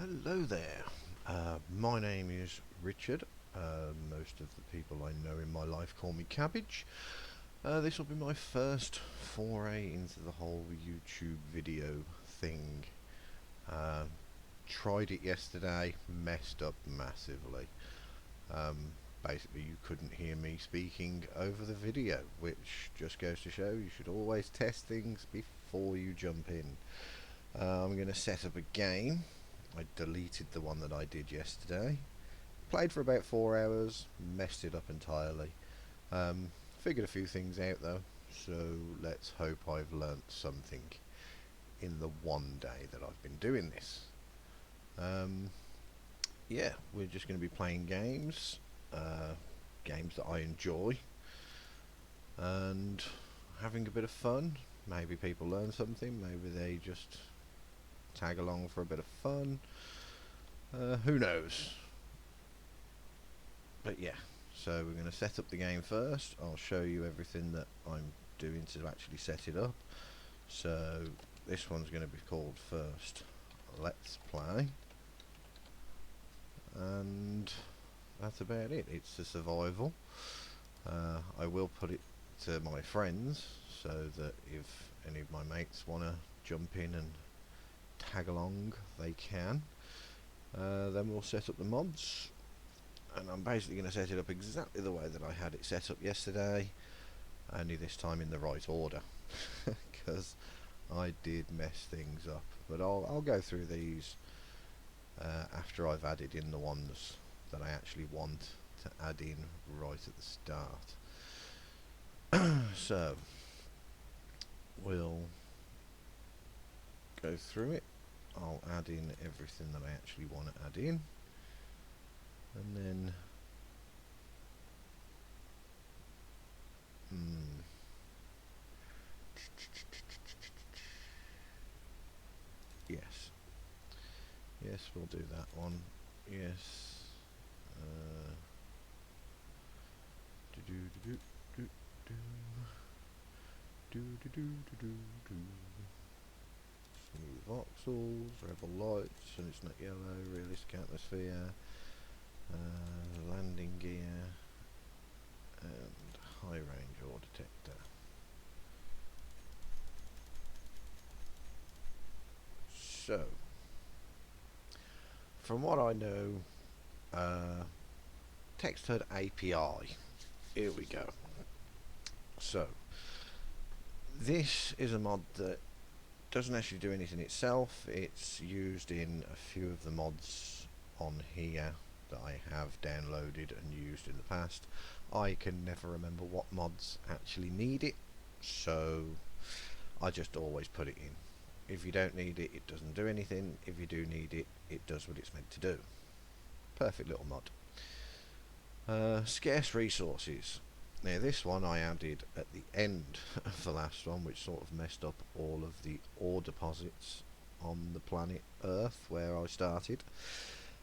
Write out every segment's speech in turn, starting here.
Hello there. My name is Richard. Most of the people I know in my life call me Cabbage. This will be my first foray into the whole YouTube video thing. Uh, Tried it yesterday, messed up massively. Um, Basically, you couldn't hear me speaking over the video, which just goes to show you should always test things before you jump in. I'm going to set up a game. I deleted the one that I did yesterday. Played for about 4 hours, messed it up entirely. Figured a few things out though, so let's hope I've learnt something in the one day that I've been doing this. Yeah, we're just going to be playing games, games that I enjoy, and having a bit of fun. Maybe people learn something, maybe they just tag along for a bit of fun. Who knows? But yeah, so we're going to set up the game first. I'll show you everything that I'm doing to actually set it up. So this one's going to be called first Let's Play, and that's about it. It's a survival. I will put it to my friends so that if any of my mates want to jump in and tag along, they can. Then we'll set up the mods, and I'm basically going to set it up exactly the way that I had it set up yesterday, only this time in the right order, because I did mess things up. But I'll go through these after I've added in the ones that I actually want to add in right at the start. So we'll go through it. I'll add in everything that I actually want to add in, and then yes, we'll do that one. Yes. Do do do do do do do do do do. Smooth voxels, rebel lights, and it's not yellow. Realistic atmosphere, landing gear, and high range ore detector. So, from what I know, TextHUD API. Here we go. So, this is a mod that doesn't actually do anything itself. It's used in a few of the mods on here that I have downloaded and used in the past. I can never remember what mods actually need it, so I just always put it in. If you don't need it, it doesn't do anything. If you do need it, it does what it's meant to do. Perfect little mod. Scarce Resources. Now this one I added at the end of the last one, which sort of messed up all of the ore deposits on the planet Earth where I started,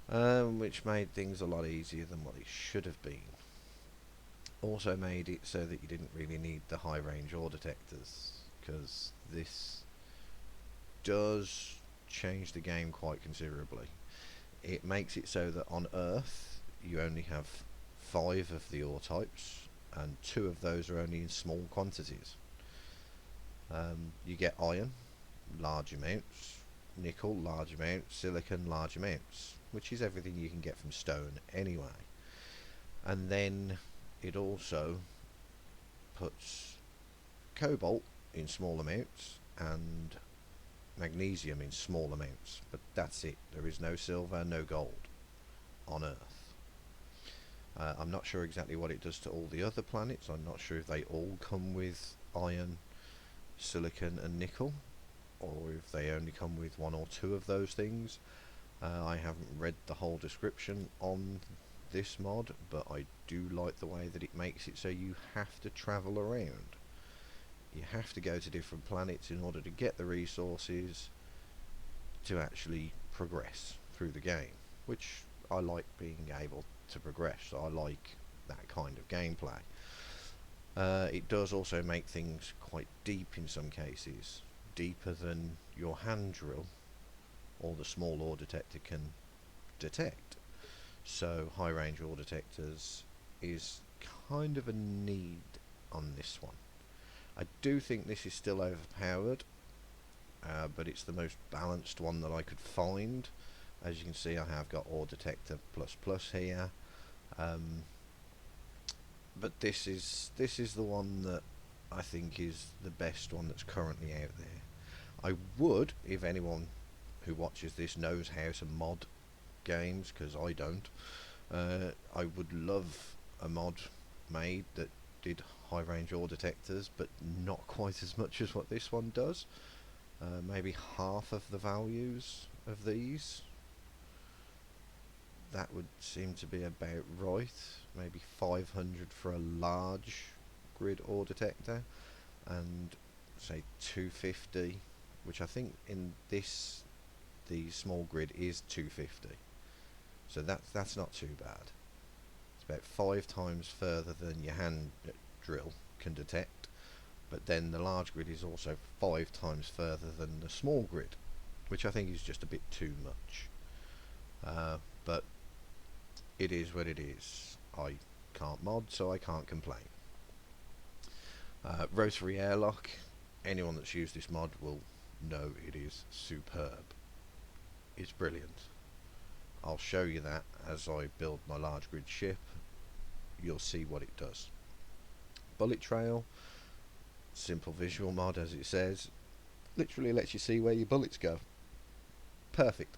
which made things a lot easier than what it should have been. Also made it so that you didn't really need the high range ore detectors, because this does change the game quite considerably. It makes it so that on Earth you only have 5 of the ore types, and 2 of those are only in small quantities. You get iron, large amounts, nickel, large amounts, silicon, large amounts, which is everything you can get from stone anyway. And then it also puts cobalt in small amounts and magnesium in small amounts, but that's it. There is no silver, no gold on Earth. I'm not sure exactly what it does to all the other planets. I'm not sure if they all come with iron, silicon and nickel, or if they only come with 1 or 2 of those things. I haven't read the whole description on this mod, but I do like the way that it makes it so you have to travel around. You have to go to different planets in order to get the resources to actually progress through the game, which I like being able to progress. So I like that kind of gameplay. It does also make things quite deep in some cases, deeper than your hand drill or the small ore detector can detect. So high range ore detectors is kind of a need on this one. I do think this is still overpowered, but it's the most balanced one that I could find. As you can see, I have got ore detector plus plus here, but this is the one that I think is the best one that's currently out there. I would, if anyone who watches this knows how to mod games, because I don't, I would love a mod made that did high range ore detectors, but not quite as much as what this one does. Maybe half of the values of these. That would seem to be about right. Maybe 500 for a large grid ore detector, and say 250, which I think in this the small grid is 250. So that's not too bad. It's about 5 times further than your hand drill can detect, but then the large grid is also 5 times further than the small grid, which I think is just a bit too much. But it is what it is. I can't mod, so I can't complain. Rotary airlock. Anyone that's used this mod will know it is superb. It's brilliant. I'll show you that as I build my large grid ship. You'll see what it does. Bullet trail. Simple visual mod, as it says. Literally lets you see where your bullets go. Perfect.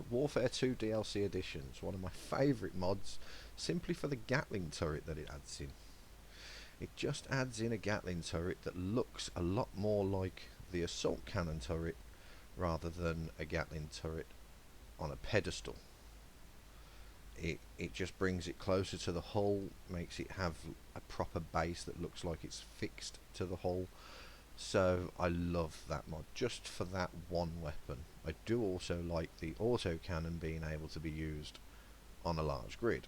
Warfare 2 DLC Editions. One of my favourite mods, simply for the Gatling turret that it adds in. It just adds in a Gatling turret that looks a lot more like the assault cannon turret rather than a Gatling turret on a pedestal. It just brings it closer to the hull, makes it have a proper base that looks like it's fixed to the hull. So I love that mod just for that one weapon. I do also like the autocannon being able to be used on a large grid,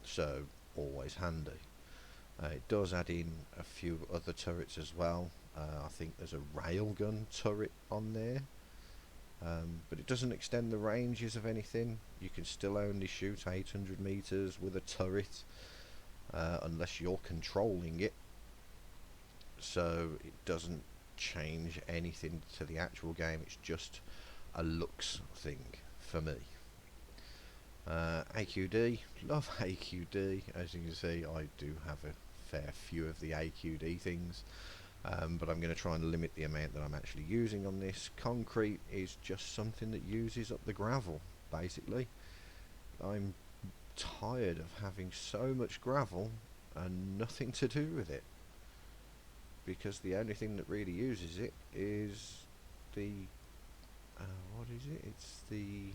so always handy. It does add in a few other turrets as well. I think there's a railgun turret on there, but it doesn't extend the ranges of anything. You can still only shoot 800 meters with a turret unless you're controlling it, so it doesn't change anything to the actual game. It's just a looks thing for me. AQD, love AQD. As you can see, I do have a fair few of the AQD things, but I'm going to try and limit the amount that I'm actually using on this. Concrete is just something that uses up the gravel, basically. I'm tired of having so much gravel and nothing to do with it, because the only thing that really uses it is the what is it? It's the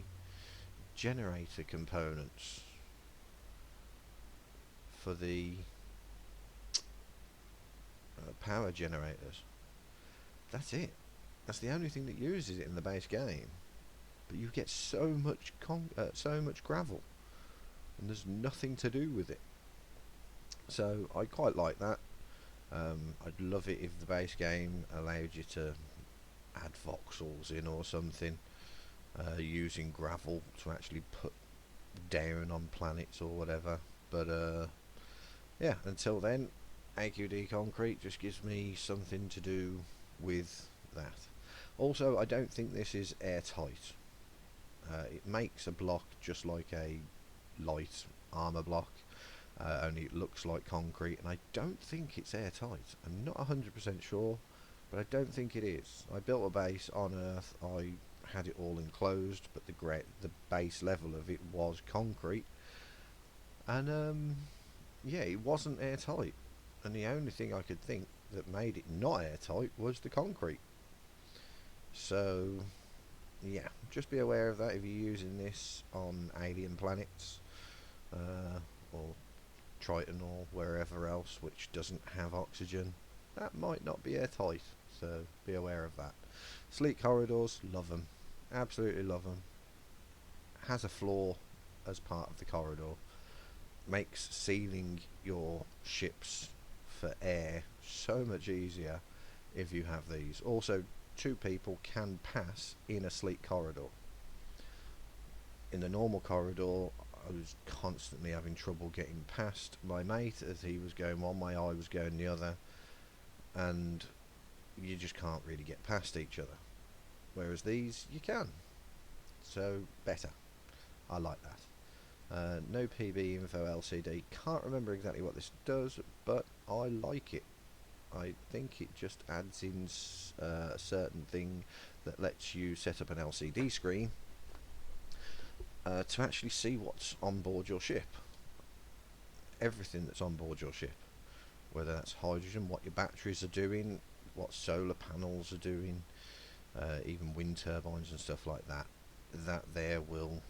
generator components for the power generators. That's it. That's the only thing that uses it in the base game. But you get so much gravel, and there's nothing to do with it. So I quite like that. I'd love it if the base game allowed you to add voxels in or something, using gravel to actually put down on planets or whatever. But yeah, until then, AQD concrete just gives me something to do with that. Also, I don't think this is airtight. It makes a block just like a light armor block, only it looks like concrete, and I don't think it's airtight. I'm not 100% sure, but I don't think it is. I built a base on Earth, I had it all enclosed, but the base level of it was concrete, and yeah, it wasn't airtight, and the only thing I could think that made it not airtight was the concrete. So yeah, just be aware of that if you're using this on alien planets, or Triton or wherever else which doesn't have oxygen. That might not be airtight, so be aware of that. Sleek corridors, love them, absolutely love them. Has a floor as part of the corridor, makes sealing your ships for air so much easier if you have these. Also two people can pass in a sleek corridor. In the normal corridor, I was constantly having trouble getting past my mate as he was going one way, I was going the other, and you just can't really get past each other. Whereas these, you can. So, better. I like that. No PB info LCD. Can't remember exactly what this does, but I like it. I think it just adds in a certain thing that lets you set up an LCD screen to actually see what's on board your ship. Everything that's on board your ship. Whether that's hydrogen, what your batteries are doing, what solar panels are doing, even wind turbines and stuff like that. That there will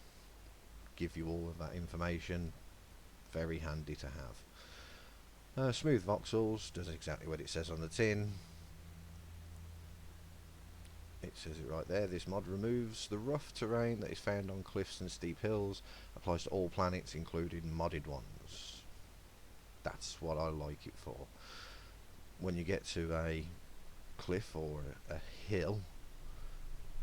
give you all of that information. Very handy to have. Smooth Voxels does exactly what it says on the tin. It says it right there. This mod removes the rough terrain that is found on cliffs and steep hills. Applies to all planets, including modded ones. That's what I like it for. When you get to a cliff or a hill,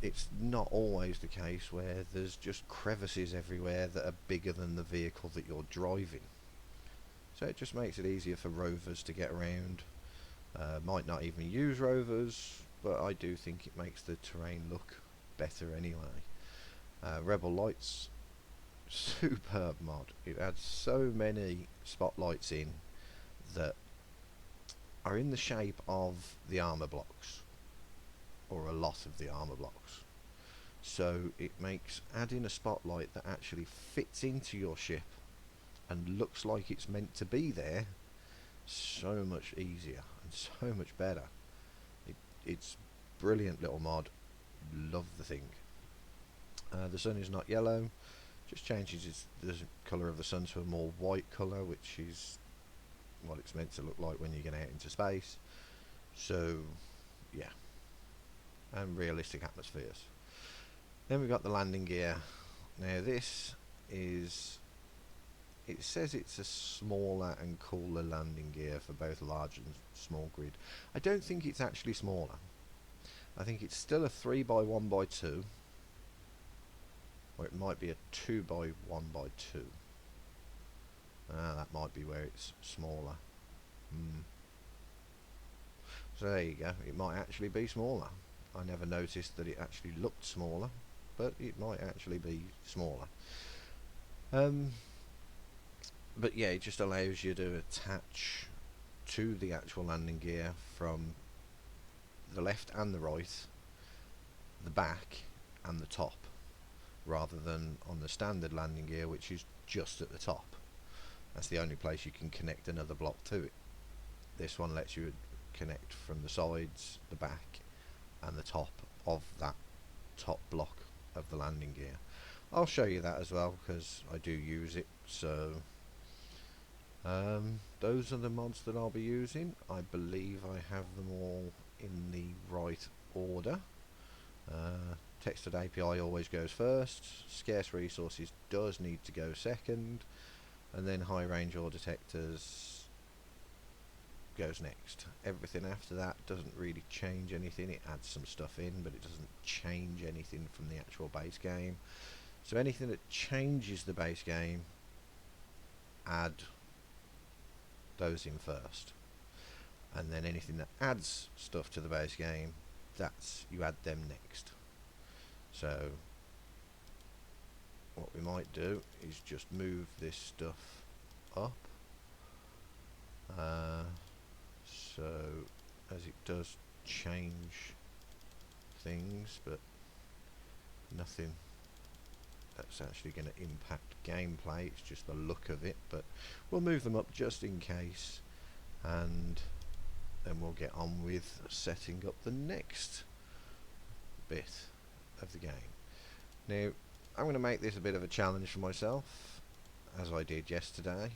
it's not always the case where there's just crevices everywhere that are bigger than the vehicle that you're driving. So it just makes it easier for rovers to get around. Might not even use rovers, but I do think it makes the terrain look better anyway. Rebel Lights, superb mod. It adds so many spotlights in that are in the shape of the armor blocks, or a lot of the armor blocks. So it makes adding a spotlight that actually fits into your ship and looks like it's meant to be there so much easier and so much better. It's brilliant little mod. Love the thing. The sun is not yellow. Just changes the colour of the sun to a more white colour, which is what it's meant to look like when you get out into space. So yeah, and realistic atmospheres. Then we've got the landing gear. Now this is, it says it's a smaller and cooler landing gear for both large and small grid. I don't think it's actually smaller. I think it's still a 3x1x2, or it might be a 2x1x2. That might be where it's smaller. So there you go, it might actually be smaller. I never noticed that it actually looked smaller, but it might actually be smaller. But yeah, it just allows you to attach to the actual landing gear from the left and the right, the back and the top, rather than on the standard landing gear, which is just at the top. That's the only place you can connect another block to it. This one lets you connect from the sides, the back and the top of that top block of the landing gear. I'll show you that as well because I do use it. So those are the mods that I'll be using. I believe I have them all in the right order. Textured API always goes first. Scarce Resources does need to go second, and then high range ore detectors goes next. Everything after that doesn't really change anything. It adds some stuff in, but it doesn't change anything from the actual base game. So anything that changes the base game, add those in first, and then anything that adds stuff to the base game, that's, you add them next. So what we might do is just move this stuff up, so as it does change things, but nothing that's actually going to impact gameplay. It's just the look of it, but we'll move them up just in case, and then we'll get on with setting up the next bit of the game. Now I'm going to make this a bit of a challenge for myself, as I did yesterday.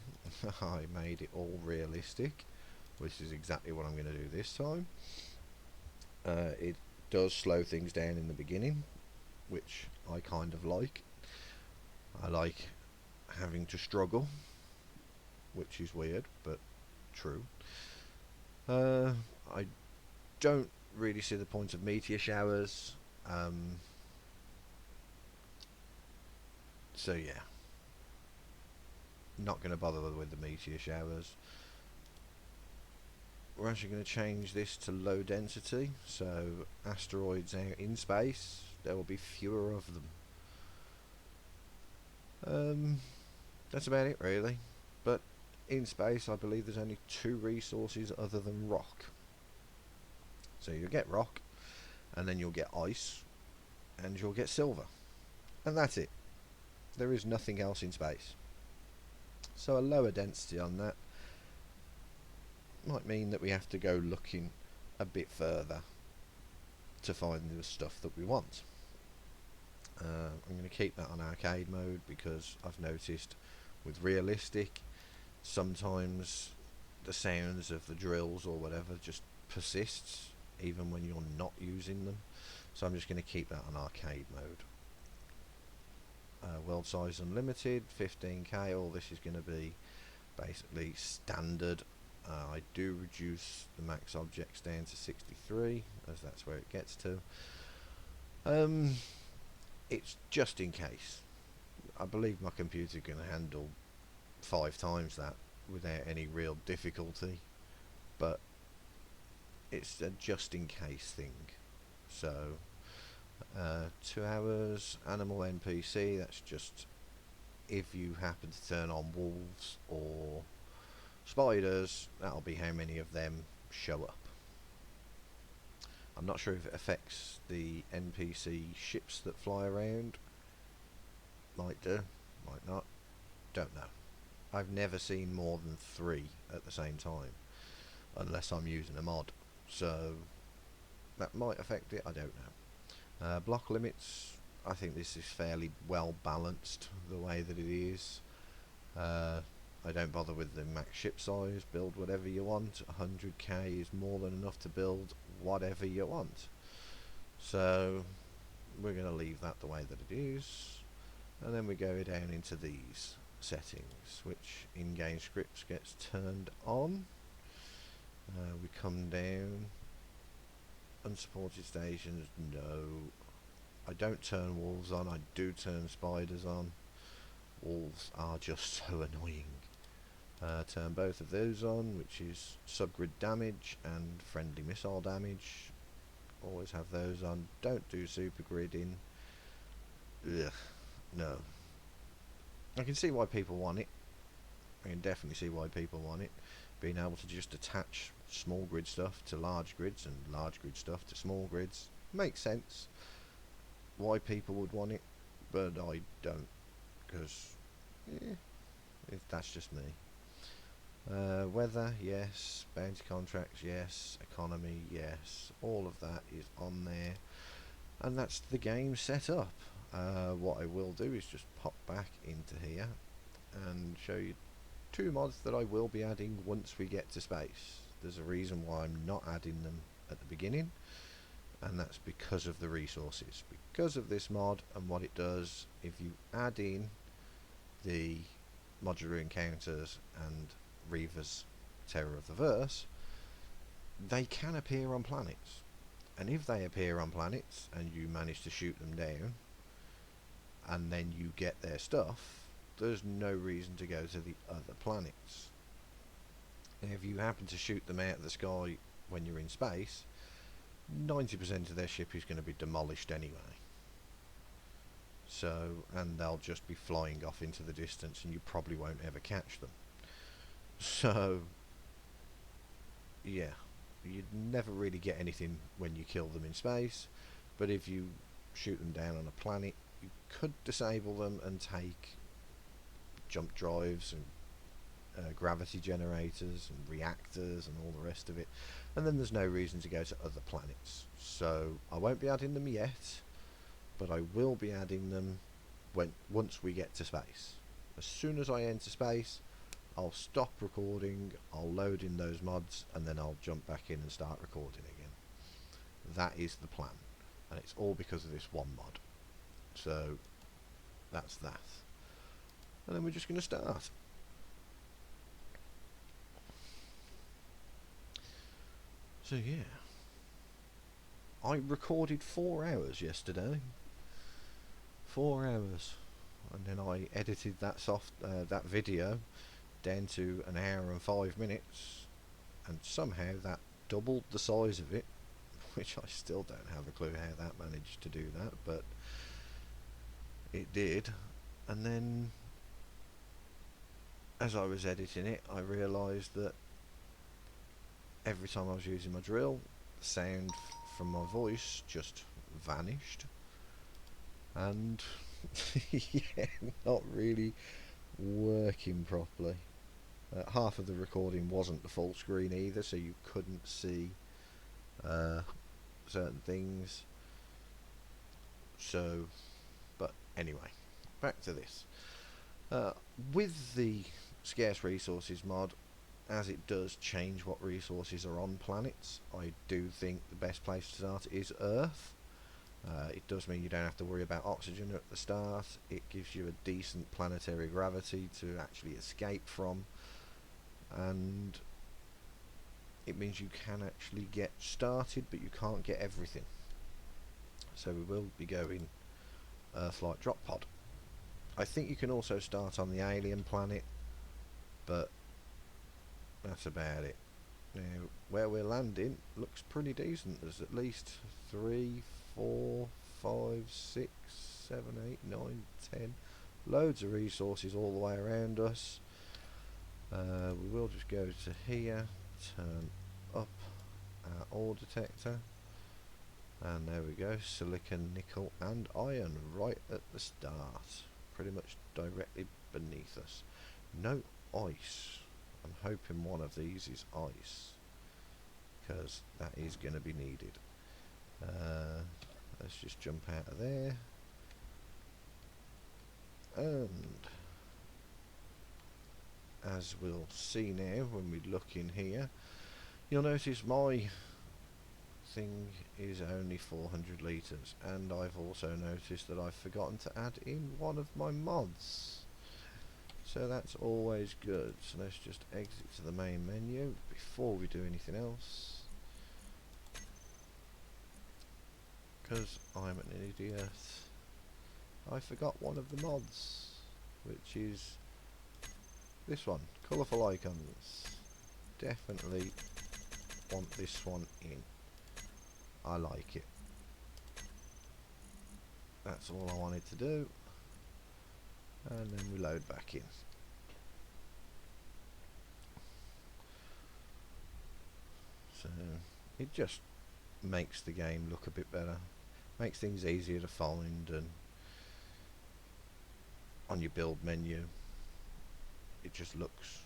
I made it all realistic, which is exactly what I'm going to do this time. It does slow things down in the beginning, which I kind of like. I like having to struggle, which is weird but true. I don't really see the point of meteor showers. So yeah, not going to bother with the meteor showers. We're actually going to change this to low density, so asteroids out in space, there will be fewer of them. That's about it really. But in space, I believe there's only 2 resources other than rock. So you'll get rock, and then you'll get ice, and you'll get silver. And that's it. There is nothing else in space. So a lower density on that might mean that we have to go looking a bit further to find the stuff that we want. I'm going to keep that on arcade mode because I've noticed with realistic, sometimes the sounds of the drills or whatever just persists even when you're not using them. So I'm just going to keep that on arcade mode. World size unlimited, 15k. All this is going to be basically standard. I do reduce the max objects down to 63 as that's where it gets to. It's just in case. I believe my computer can handle 5 times that without any real difficulty, but it's a just in case thing. So 2 hours animal NPC, that's just if you happen to turn on wolves or spiders, that'll be how many of them show up. I'm not sure if it affects the NPC ships that fly around. Might do, might not, don't know. I've never seen more than 3 at the same time unless I'm using a mod, so that might affect it, I don't know. Block limits, I think this is fairly well balanced the way that it is. I don't bother with the max ship size, build whatever you want. 100k is more than enough to build whatever you want. So we're going to leave that the way that it is. And then we go down into these settings, which in-game scripts gets turned on. We come down. Unsupported stations, no. I don't turn wolves on, I do turn spiders on. Wolves are just so annoying. Turn both of those on, which is subgrid damage and friendly missile damage. Always have those on. Don't do super gridding. Ugh, no. I can see why people want it. I can definitely see why people want it. Being able to just attach small grid stuff to large grids and large grid stuff to small grids makes sense. Why people would want it, but I don't, because that's just me. Weather, yes. Bounty contracts, yes. Economy, yes. All of that is on there, and that's the game set up. What I will do is just pop back into here and show you 2 mods that I will be adding once we get to space. There's a reason why I'm not adding them at the beginning, and that's because of the resources. Because of this mod and what it does, if you add in the modular encounters and Reaver's Terror of the Verse, they can appear on planets. And if they appear on planets and you manage to shoot them down, and then you get their stuff, there's no reason to go to the other planets. And if you happen to shoot them out of the sky when you're in space, 90% of their ship is going to be demolished anyway. So, and they'll just be flying off into the distance and you probably won't ever catch them. So, yeah, you'd never really get anything when you kill them in space, but if you shoot them down on a planet, you could disable them and take jump drives and gravity generators and reactors and all the rest of it, and then there's no reason to go to other planets. So I won't be adding them yet, but I will be adding them once we get to space. As soon as I enter space, I'll stop recording, I'll load in those mods, and then I'll jump back in and start recording again. That is the plan, and it's all because of this one mod. So that's that. And then we're just going to start. So yeah, I recorded 4 hours yesterday. 4 hours. And then I edited that video down to an hour and 5 minutes, and somehow that doubled the size of it, which I still don't have a clue how that managed to do that, but it did. And then as I was editing it, I realised that every time I was using my drill, the sound from my voice just vanished, and yeah, not really working properly. Half of the recording wasn't the full screen either, so you couldn't see certain things. So, but anyway, back to this. With the Scarce Resources mod, as it does change what resources are on planets, I do think the best place to start is Earth. It does mean you don't have to worry about oxygen at the start. It gives you a decent planetary gravity to actually escape from, and it means you can actually get started, but you can't get everything. So we will be going Earth-like drop pod. I think you can also start on the alien planet, but that's about it. Now, where we're landing looks pretty decent. There's at least 3, 4, 5, 6, 7, 8, 9, 10. Loads of resources all the way around us. We will just go to here, turn up our ore detector, and there we go, silicon, nickel and iron right at the start, pretty much directly beneath us. No ice. I'm hoping one of these is ice, because that is going to be needed. Let's just jump out of there, and as we'll see now when we look in here, you'll notice my thing is only 400 litres, and I've also noticed that I've forgotten to add in one of my mods, so that's always good. So let's just exit to the main menu before we do anything else, because I'm an idiot. I forgot one of the mods, which is this one, colourful icons. Definitely want this one in. I like it. That's all I wanted to do, and then we load back in. So it just makes the game look a bit better, makes things easier to find, and on your build menu it just looks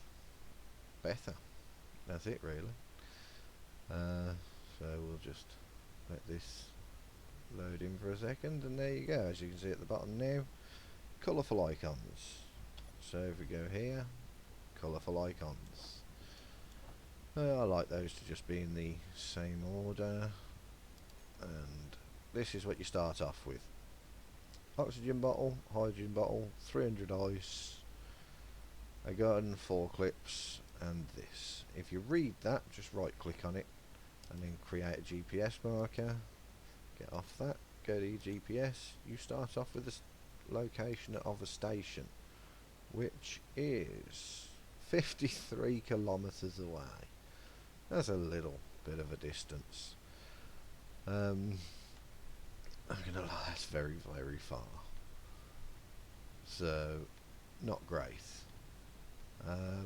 better. That's it really. So we'll just let this load in for a second, and there you go. As you can see at the bottom now, colourful icons. So if we go here, colourful icons. I like those to just be in the same order, and this is what you start off with: oxygen bottle, hydrogen bottle, 300 ice, a gun, 4 clips, and this. If you read that, just right click on it and then create a GPS marker, get off that, go to your GPS. You start off with the location of a station, which is 53 kilometres away. That's a little bit of a distance. I'm gonna lie, that's very, very far. So, not great.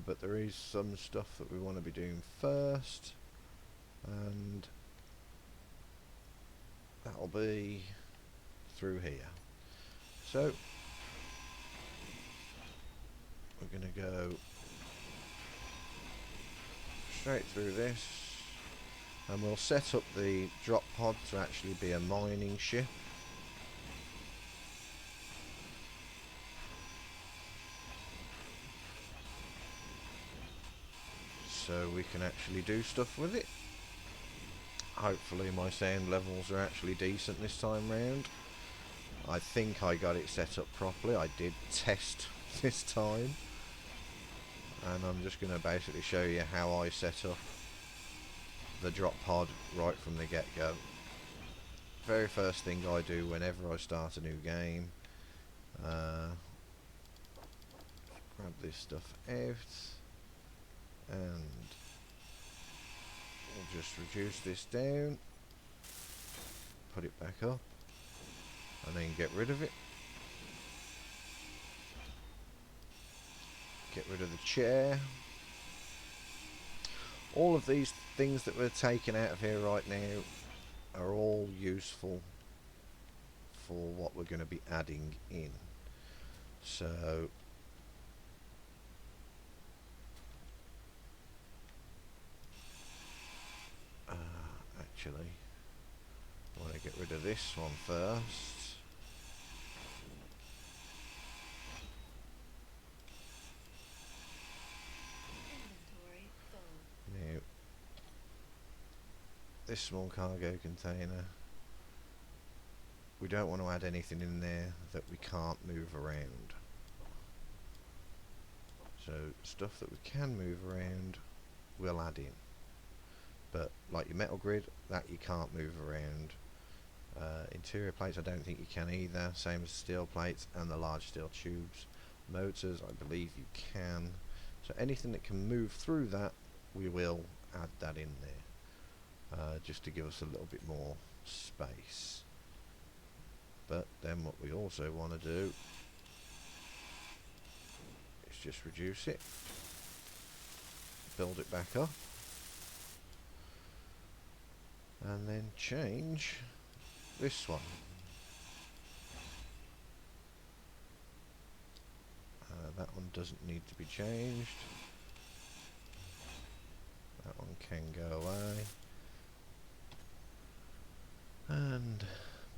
But there is some stuff that we want to be doing first, and that'll be through here. So we're going to go straight through this, and we'll set up the drop pod to actually be a mining ship. So we can actually do stuff with it. Hopefully my sound levels are actually decent this time round. I think I got it set up properly. I did test this time, and I'm just going to basically show you how I set up the drop pod right from the get-go. very first thing I do whenever I start a new game. Grab this stuff out, and we'll just reduce this down, put it back up, and then get rid of it. Get rid of the chair. All of these things that we're taking out of here right now are all useful for what we're going to be adding in. So actually I want to get rid of this one first. Now, this small cargo container, we don't want to add anything in there that we can't move around. So stuff that we can move around, we'll add in. But like your metal grid, that you can't move around. Interior plates, I don't think you can either. Same as steel plates and the large steel tubes. Motors, I believe you can. So anything that can move through that, we will add that in there, just to give us a little bit more space. But then what we also want to do is just reduce it, build it back up, and then change this one. That one doesn't need to be changed. That one can go away. And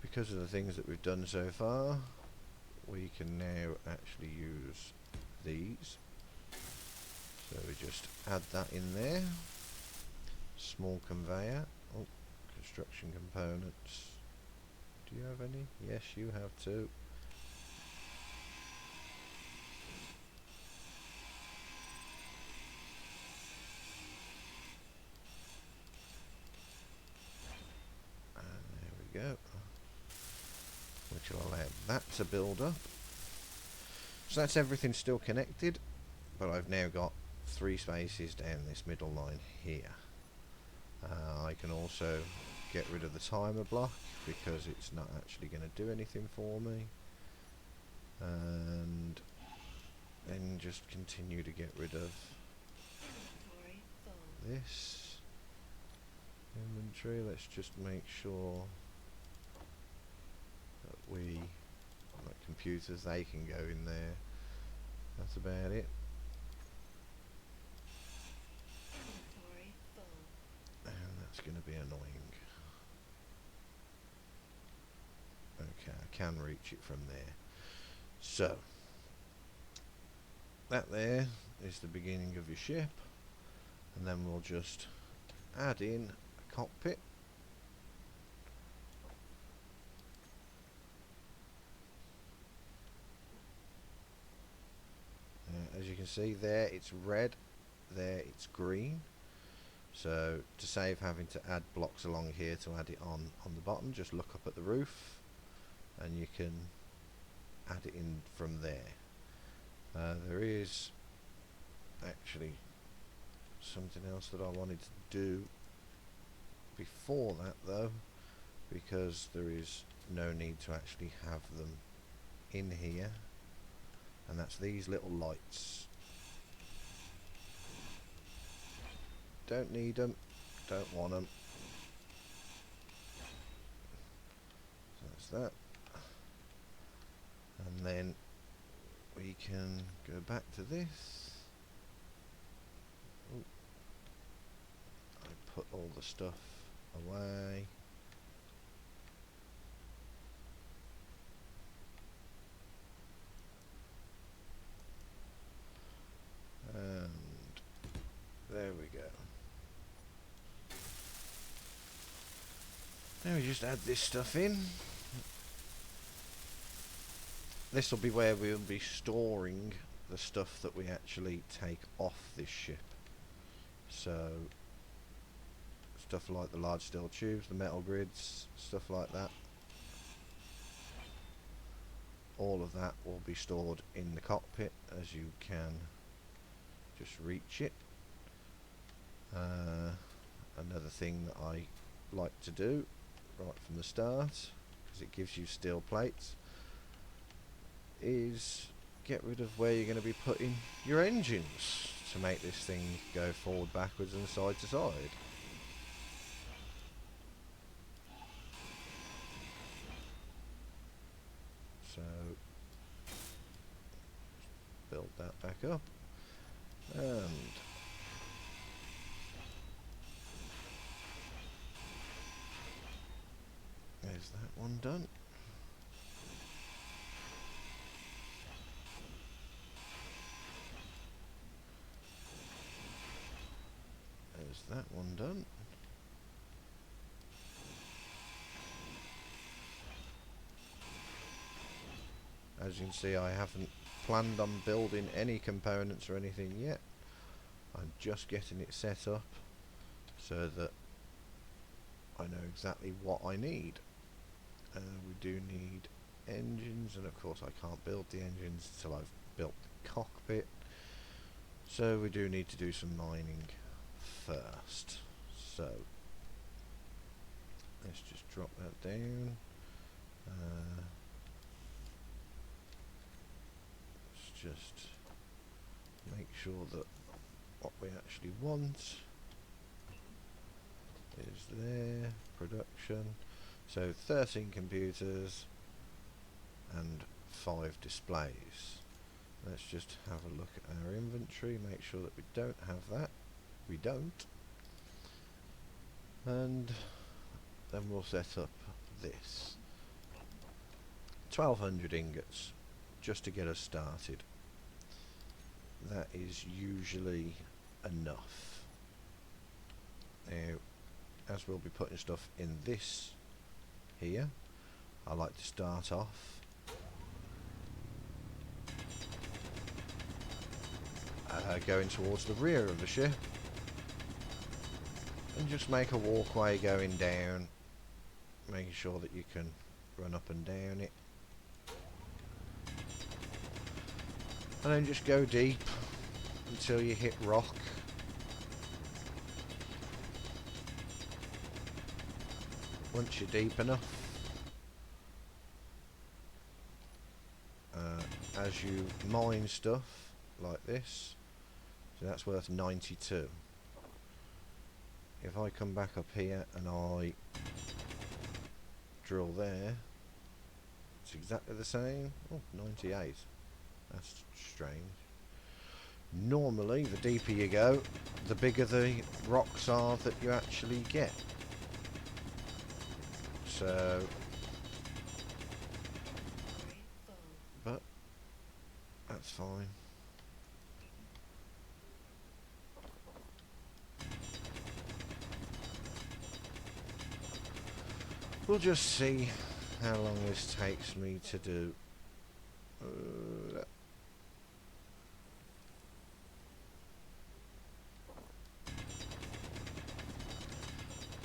because of the things that we've done so far, we can now actually use these. So we just add that in there. Small conveyor. Oh, construction components. Do you have any? Yes, you have two. Go, which will allow that to build up. So that's everything still connected, but I've now got 3 spaces down this middle line here. I can also get rid of the timer block because it's not actually going to do anything for me, and then just continue to get rid of this inventory. Let's just make sure we, like computers, they can go in there. That's about it. And that's going to be annoying. Okay, I can reach it from there. So that there is the beginning of your ship, and then we'll just add in a cockpit. As you can see there, it's red, there it's green. So to save having to add blocks along here to add it on the bottom, just look up at the roof and you can add it in from there. There is actually something else that I wanted to do before that though, because there is no need to actually have them in here, and that's these little lights. Don't need them, don't want them. So that's that. And then we can go back to this. Ooh. I put all the stuff away. And there we go. Now we just add this stuff in. This will be where we'll be storing the stuff that we actually take off this ship. So let's stuff like the large steel tubes, the metal grids, stuff like that. All of that will be stored in the cockpit as you can just reach it. Another thing that I like to do right from the start, because it gives you steel plates, is get rid of where you're going to be putting your engines to make this thing go forward, backwards and side to side. So build that back up, and there's that one done. There's that one done. As you can see, I haven't planned on building any components or anything yet. I'm just getting it set up so that I know exactly what I need. We do need engines, and of course I can't build the engines until I've built the cockpit. So we do need to do some mining first. So let's just drop that down. Let's just make sure that what we actually want is there. Production. So 13 computers and 5 displays. Let's just have a look at our inventory, make sure that we don't have that. We don't. And then we'll set up this. 1200 ingots just to get us started. That is usually enough. Now, as we'll be putting stuff in this here, I like to start off going towards the rear of the ship and just make a walkway going down, making sure that you can run up and down it, and then just go deep until you hit rock. Once you're deep enough, as you mine stuff like this, so that's worth 92. If I come back up here and I drill there, it's exactly the same. Oh, 98. That's strange. Normally, the deeper you go, the bigger the rocks are that you actually get. So, but that's fine. We'll just see how long this takes me to do.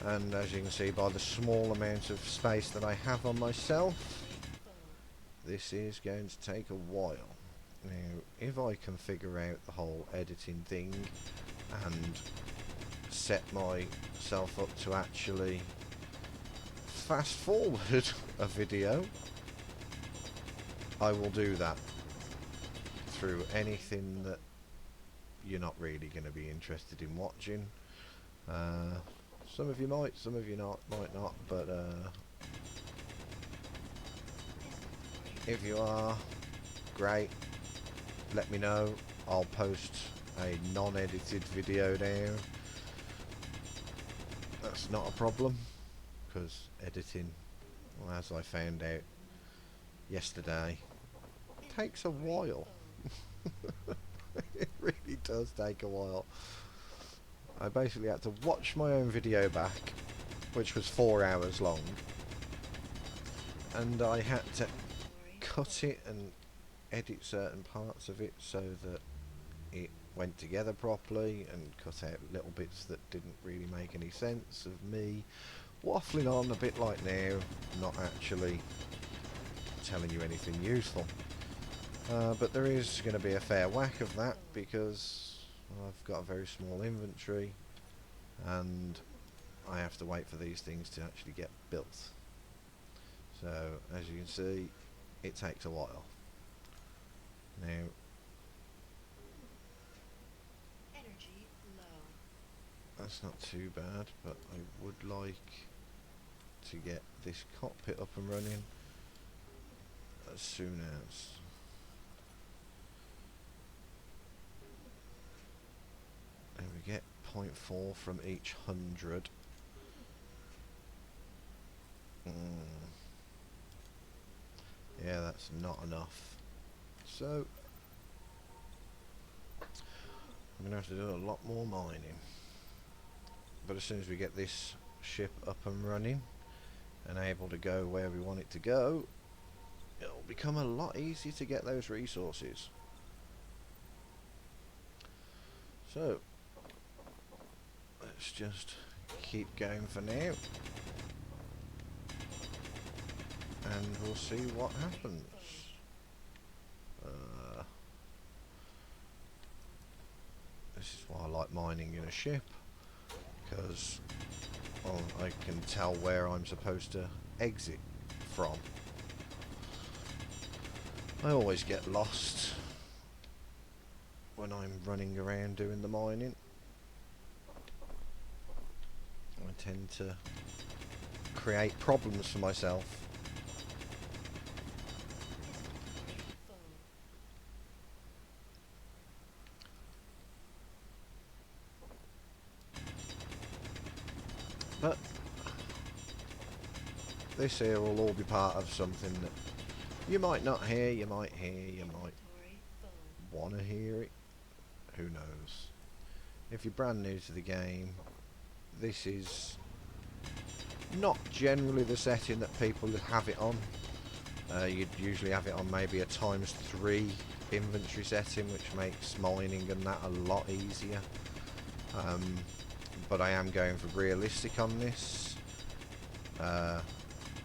And as you can see by the small amount of space that I have on myself, this is going to take a while. Now, if I can figure out the whole editing thing and set myself up to actually fast forward a video, I will do that through anything that you're not really going to be interested in watching. Some of you might, some of you might not, but if you are, great, let me know. I'll post a non-edited video down. That's not a problem, because editing, well, as I found out yesterday, takes a while. It really does take a while. I basically had to watch my own video back, which was 4 hours long, and I had to cut it and edit certain parts of it so that it went together properly and cut out little bits that didn't really make any sense of me waffling on a bit like now, not actually telling you anything useful. But there is going to be a fair whack of that because I've got a very small inventory and I have to wait for these things to actually get built. So as you can see, it takes a while. Now, energy low. that's not too bad, but I would like to get this cockpit up and running as soon as. And we get 0.4 from each 100. Yeah, that's not enough. So I'm going to have to do a lot more mining. But as soon as we get this ship up and running and able to go where we want it to go, it'll become a lot easier to get those resources. So let's just keep going for now and we'll see what happens. This is why I like mining in a ship, because I can tell where I'm supposed to exit from. I always get lost when I'm running around doing the mining. I tend to create problems for myself. But this here will all be part of something that you might not hear, you might hear, you might want to hear it. Who knows? If you're brand new to the game, this is not generally the setting that people have it on. You'd usually have it on maybe a ×3 inventory setting, which makes mining and that a lot easier. But I am going for realistic on this.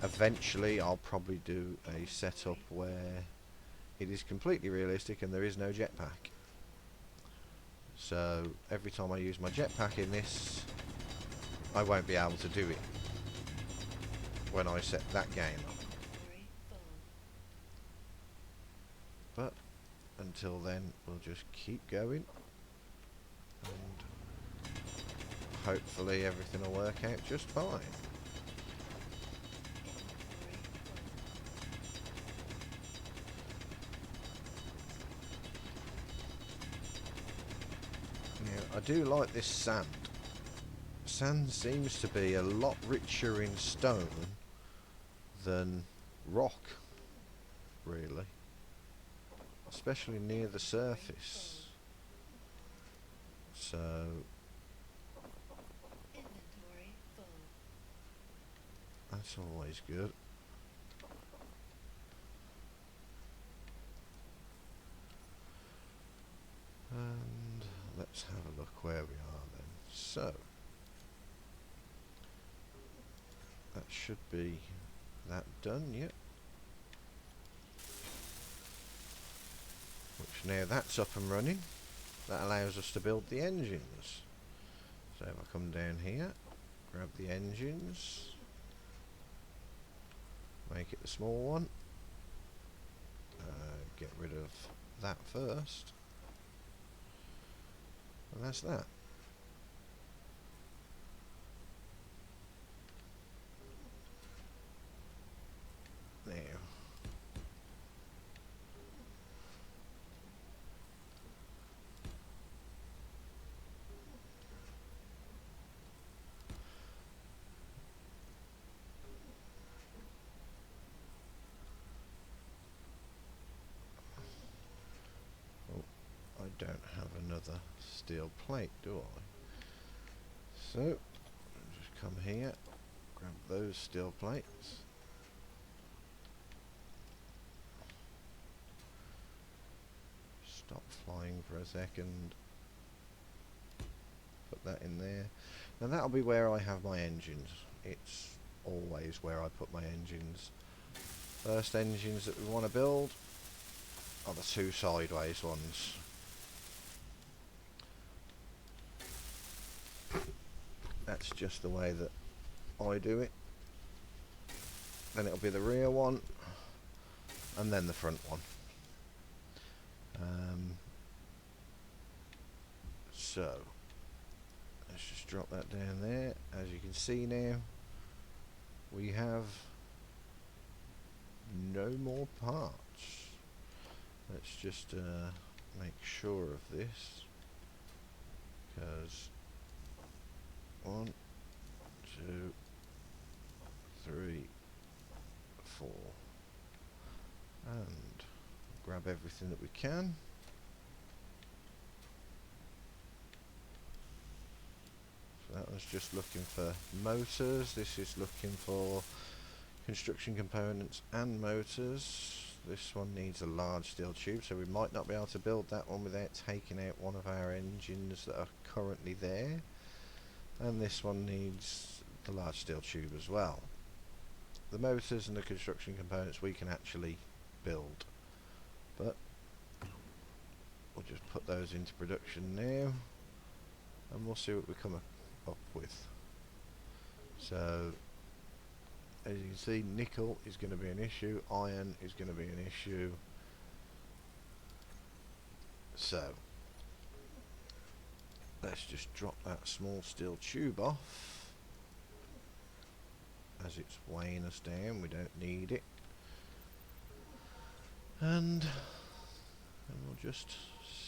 Eventually I'll probably do a setup where it is completely realistic and there is no jetpack. So every time I use my jetpack in this, I won't be able to do it when I set that game up. But until then, we'll just keep going and hopefully everything will work out just fine. Now, I do like this sand. Sand seems to be a lot richer in stone than rock, really, especially near the surface. So that's always good. And let's have a look where we are then. So that should be that done, yep. Which now that's up and running, that allows us to build the engines. So if I come down here, grab the engines, make it the small one, get rid of that first, and that's that. Now I don't have another steel plate, do I? So just come here, grab those steel plates, stop flying for a second. Put that in there. And that'll be where I have my engines. It's always where I put my engines. First engines that we want to build are the two sideways ones. That's just the way that I do it. Then it'll be the rear one, and then the front one. So let's just drop that down there. As you can see now, we have no more parts. Let's just make sure of this, because 1, 2, 3, 4, and grab everything that we can. So that was just looking for motors. This is looking for construction components and motors. This one needs a large steel tube, so we might not be able to build that one without taking out one of our engines that are currently there. And this one needs the large steel tube as well. The motors and the construction components we can actually build, but we'll just put those into production now, and we'll see what we come up with. So as you can see, nickel is going to be an issue, iron is going to be an issue. So let's just drop that small steel tube off, as it's weighing us down. We don't need it. And we'll just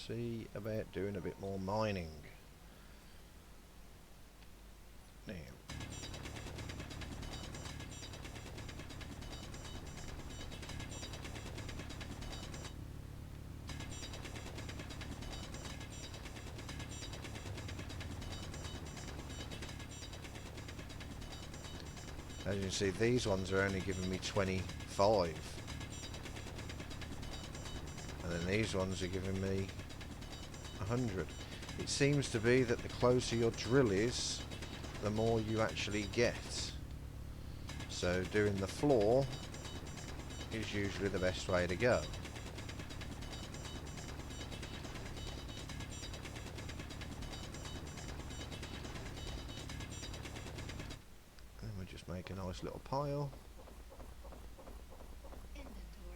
see about doing a bit more mining. Now, as you can see, these ones are only giving me 25. And then these ones are giving me 100. It seems to be that the closer your drill is, the more you actually get. So doing the floor is usually the best way to go. And we'll just make a nice little pile.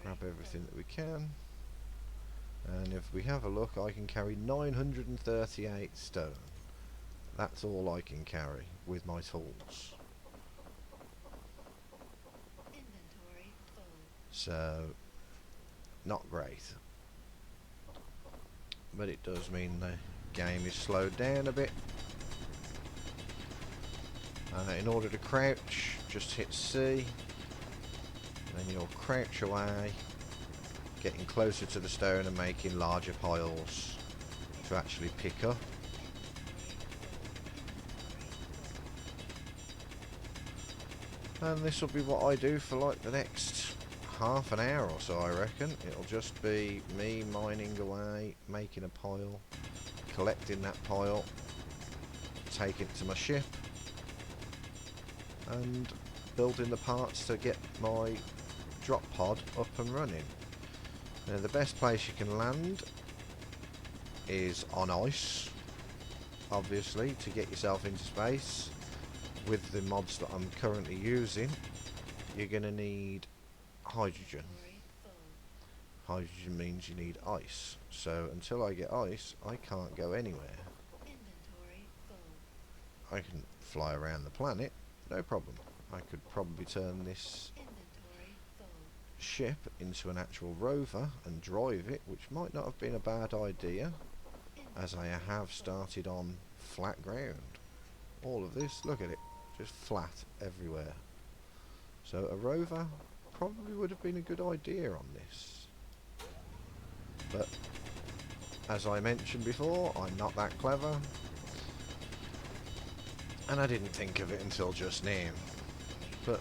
Grab everything that we can. And if we have a look, I can carry 938 stone. That's all I can carry with my tools. So, not great. But it does mean the game is slowed down a bit. In order to crouch, just hit C. Then you'll crouch away, getting closer to the stone and making larger piles to actually pick up. And this will be what I do for like the next half an hour or so, I reckon. It'll just be me mining away, making a pile, collecting that pile, taking it to my ship, and building the parts to get my drop pod up and running. Now the best place you can land is on ice, obviously, to get yourself into space. With the mods that I'm currently using, you're going to need hydrogen. Hydrogen means you need ice. So until I get ice, I can't go anywhere. I can fly around the planet, no problem. I could probably turn this ship into an actual rover and drive it, which might not have been a bad idea, as I have started on flat ground. All of this, look at it, just flat everywhere. So a rover probably would have been a good idea on this. But as I mentioned before, I'm not that clever, and I didn't think of it until just now. But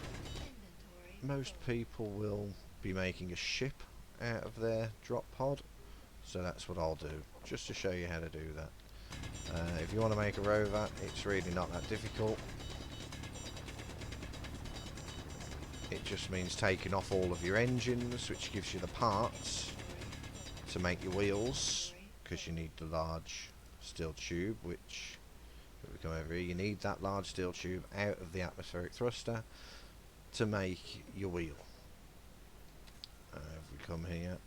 most people will be making a ship out of their drop pod, so that's what I'll do, just to show you how to do that. If you want to make a rover, it's really not that difficult. It just means taking off all of your engines, which gives you the parts to make your wheels, because you need the large steel tube, which, if we come over here, you need that large steel tube out of the atmospheric thruster to make your wheel. If we come here,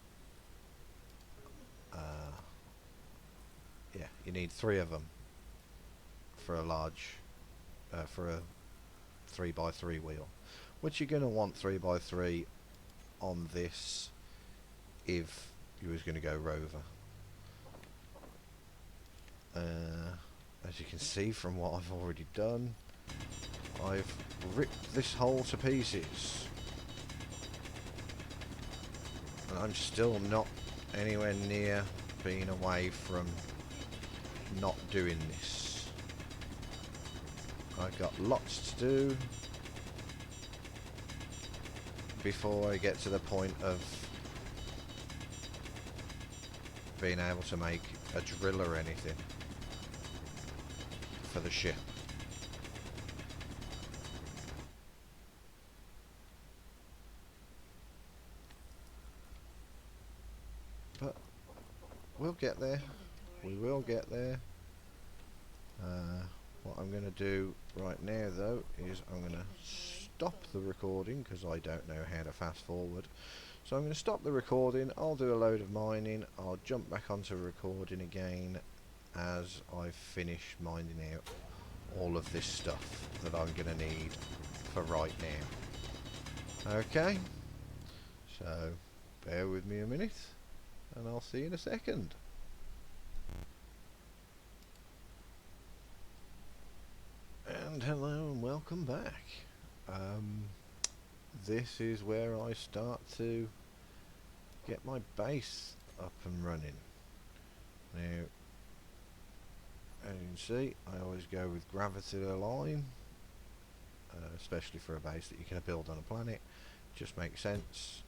yeah, you need 3 of them for a large, for a 3x3 wheel, which you're going to want 3x3 on this if you was going to go rover. As you can see from what I've already done, I've ripped this hole to pieces, and I'm still not anywhere near being away from not doing this. I've got lots to do before I get to the point of being able to make a drill or anything for the ship. But we'll get there. We will get there. What I'm going to do right now though is I'm going to stop the recording because I don't know how to fast forward. So I'm going to stop the recording, I'll do a load of mining, I'll jump back onto recording again as I finish mining out all of this stuff that I'm going to need for right now. Okay, so bear with me a minute and I'll see you in a second. And hello and welcome back. This is where I start to get my base up and running. Now, as you can see, I always go with gravity align, especially for a base that you're going to build on a planet. Just makes sense.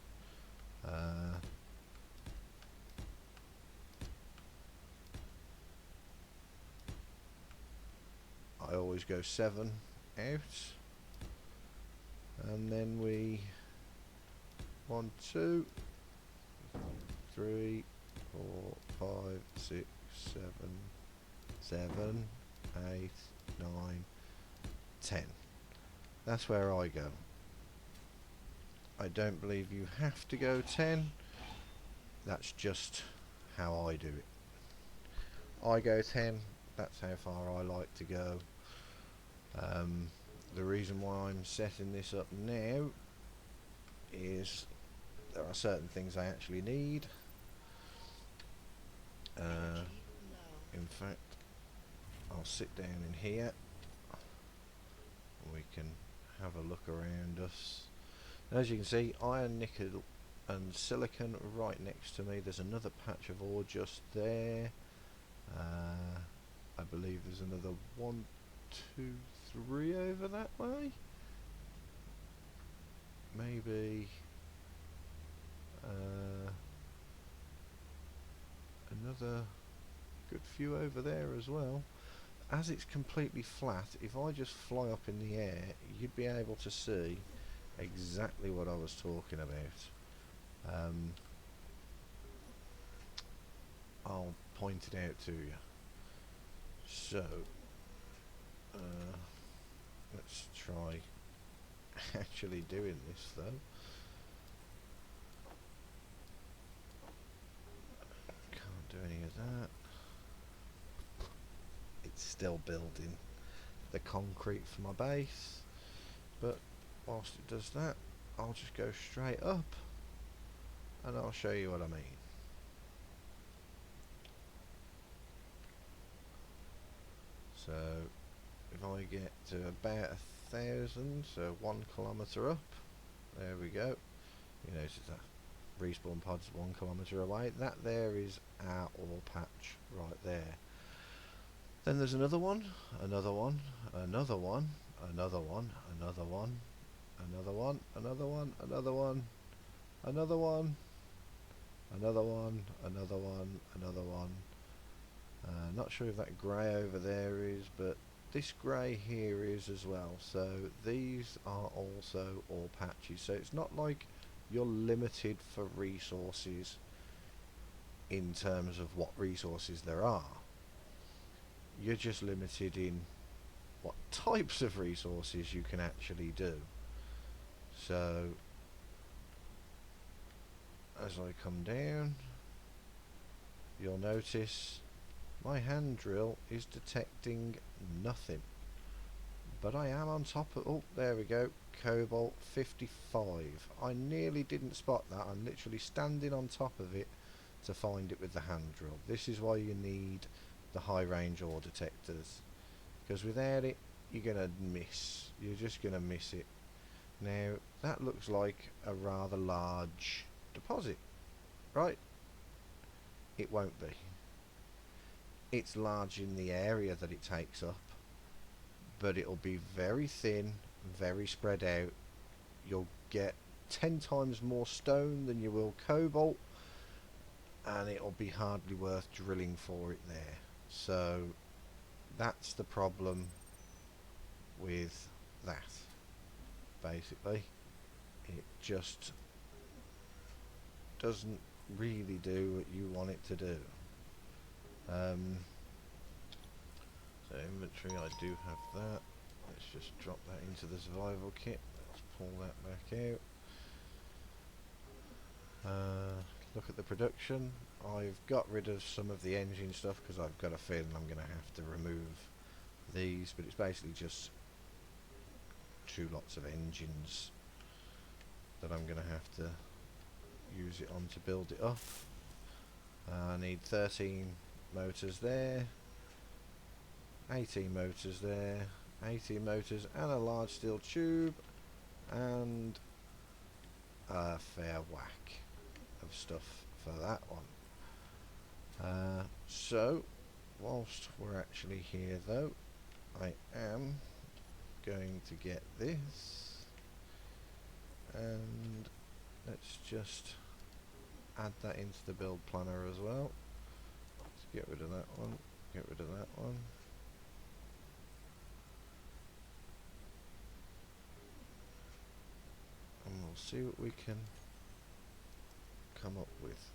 I always go 7 out, and then we 1, 2, 3, 4, 5, 6, 7, 8, 9, 10. That's where I go. I don't believe you have to go 10. That's just how I do it. I go 10. That's how far I like to go. The reason why I'm setting this up now is there are certain things I actually need. In fact, I'll sit down in here and we can have a look around us. As you can see, iron, nickel and silicon right next to me. There's another patch of ore just there. I believe there's another 1, 2, 3 over that way. Maybe another good few over there as well. As it's completely flat, if I just fly up in the air, you'd be able to see exactly what I was talking about. I'll point it out to you. So let's try actually doing this though. Can't do any of that. It's still building the concrete for my base, but whilst it does that, I'll just go straight up and I'll show you what I mean. So if I get to about 1,000, so 1 kilometre up, there we go. You notice that respawn pod's 1 kilometre away. That there is our ore patch right there. Then there's another one, another one, another one, another one, another one, another one, another one, another one, another one, another one, another one, another one, not sure if that grey over there is, but this grey here is as well. So these are also ore patches. So it's not like you're limited for resources in terms of what resources there are. You're just limited in what types of resources you can actually do. So as I come down, you'll notice my hand drill is detecting nothing. But I am on top of... Oh, there we go. Cobalt 55. I nearly didn't spot that. I'm literally standing on top of it to find it with the hand drill. This is why you need the high range ore detectors. Because without it, you're going to miss. You're just going to miss it. Now, that looks like a rather large deposit, right? It won't be. It's large in the area that it takes up, but it'll be very thin, very spread out. You'll get 10 times more stone than you will cobalt, and it'll be hardly worth drilling for it there. So that's the problem with that. Basically, it just doesn't really do what you want it to do. So inventory, I do have that. Let's just drop that into the survival kit. Let's pull that back out. Look at the production. I've got rid of some of the engine stuff because I've got a feeling I'm going to have to remove these, but it's basically just 2 lots of engines that I'm going to have to use it on to build it up. I need 13 motors there, 18 motors there, 18 motors and a large steel tube, and a fair whack of stuff for that one. So whilst we're actually here though, I am going to get this, and let's just add that into the build planner as well. Let's get rid of that one, get rid of that one. And we'll see what we can come up with.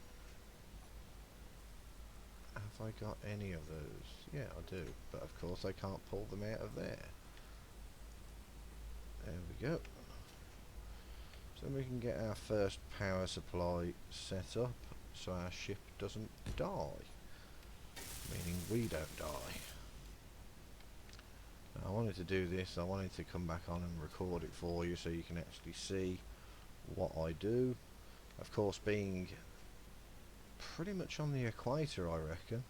Have I got any of those? Yeah, I do, but of course I can't pull them out of there. There we go. So we can get our first power supply set up so our ship doesn't die. Meaning we don't die. Now, I wanted to do this, I wanted to come back on and record it for you so you can actually see what I do. Of course, being pretty much on the equator, I reckon,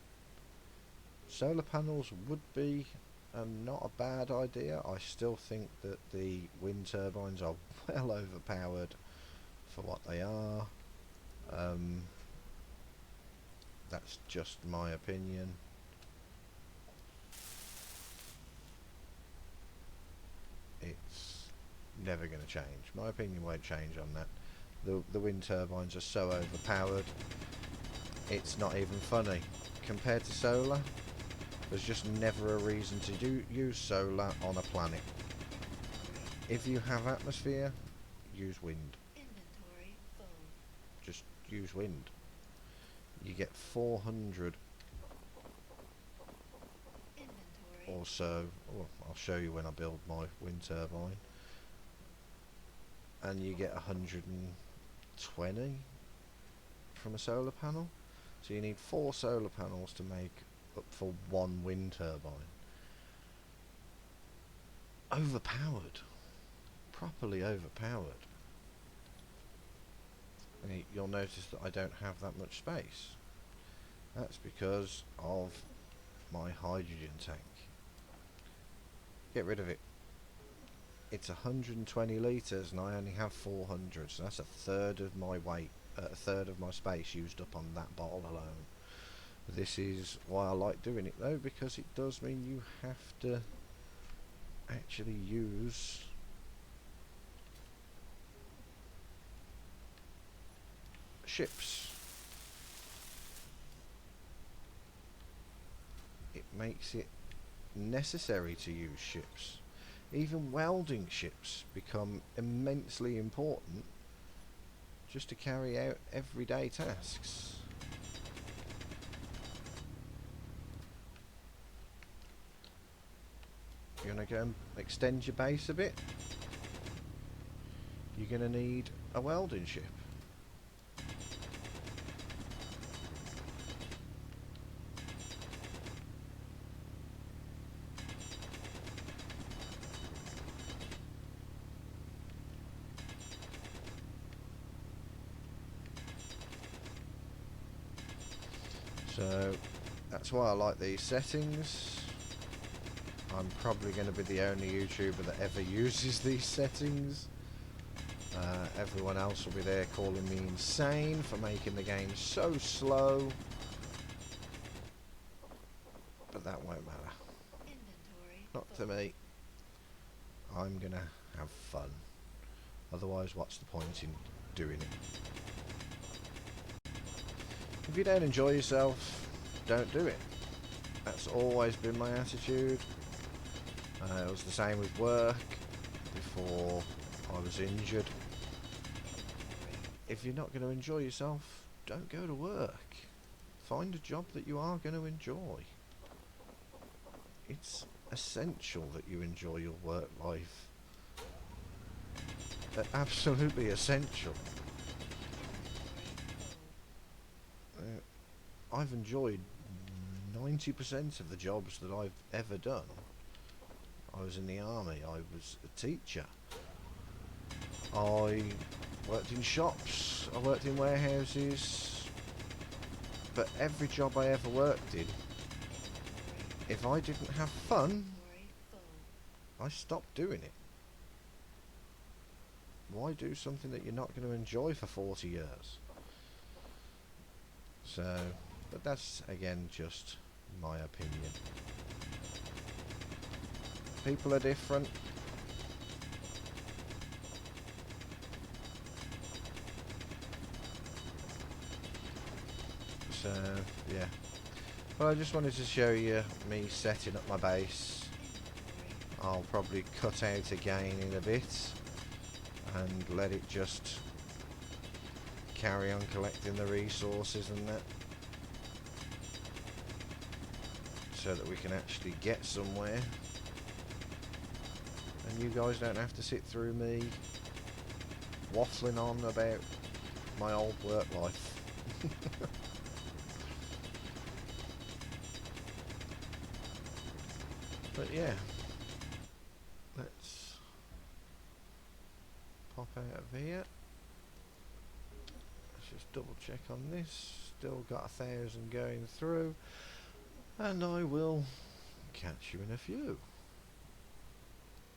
solar panels would be not a bad idea. I still think that the wind turbines are well overpowered for what they are. That's just my opinion. It's never going to change. My opinion won't change on that. The wind turbines are so overpowered, it's not even funny. Compared to solar, there's just never a reason to use solar on a planet. If you have atmosphere, use wind. Inventory full. Just use wind. You get 400 Inventory. or so. Oh, I'll show you when I build my wind turbine. And you get 120 from a solar panel. So you need 4 solar panels to make up for 1 wind turbine. Overpowered. Properly overpowered. And you'll notice that I don't have that much space. That's because of my hydrogen tank. Get rid of it. It's 120 litres and I only have 400, so that's a third of my weight, a third of my space used up on that bottle alone. This is why I like doing it though, because it does mean you have to actually use ships. makes it necessary to use ships. Even welding ships become immensely important just to carry out everyday tasks. You're going to go and extend your base a bit? You're going to need a welding ship. So that's why I like these settings. I'm probably going to be the only YouTuber that ever uses these settings. Everyone else will be there calling me insane for making the game so slow. But that won't matter. Inventory. Not to me. I'm going to have fun. Otherwise, what's the point in doing it? If you don't enjoy yourself, don't do it. That's always been my attitude. It was the same with work before I was injured. If you're not going to enjoy yourself, don't go to work. Find a job that you are going to enjoy. It's essential that you enjoy your work life. Absolutely essential. I've enjoyed 90% of the jobs that I've ever done. I was in the army, I was a teacher, I worked in shops, I worked in warehouses, but every job I ever worked in, if I didn't have fun, I stopped doing it. Why do something that you're not going to enjoy for 40 years? So, but that's again just my opinion. People are different. So, yeah. Well, I just wanted to show you me setting up my base. I'll probably cut out again in a bit and let it just carry on collecting the resources and that, so that we can actually get somewhere. And you guys don't have to sit through me waffling on about my old work life. But yeah, let's pop out of here. Let's just double check on this. Still got 1,000 going through, and I will catch you in a few.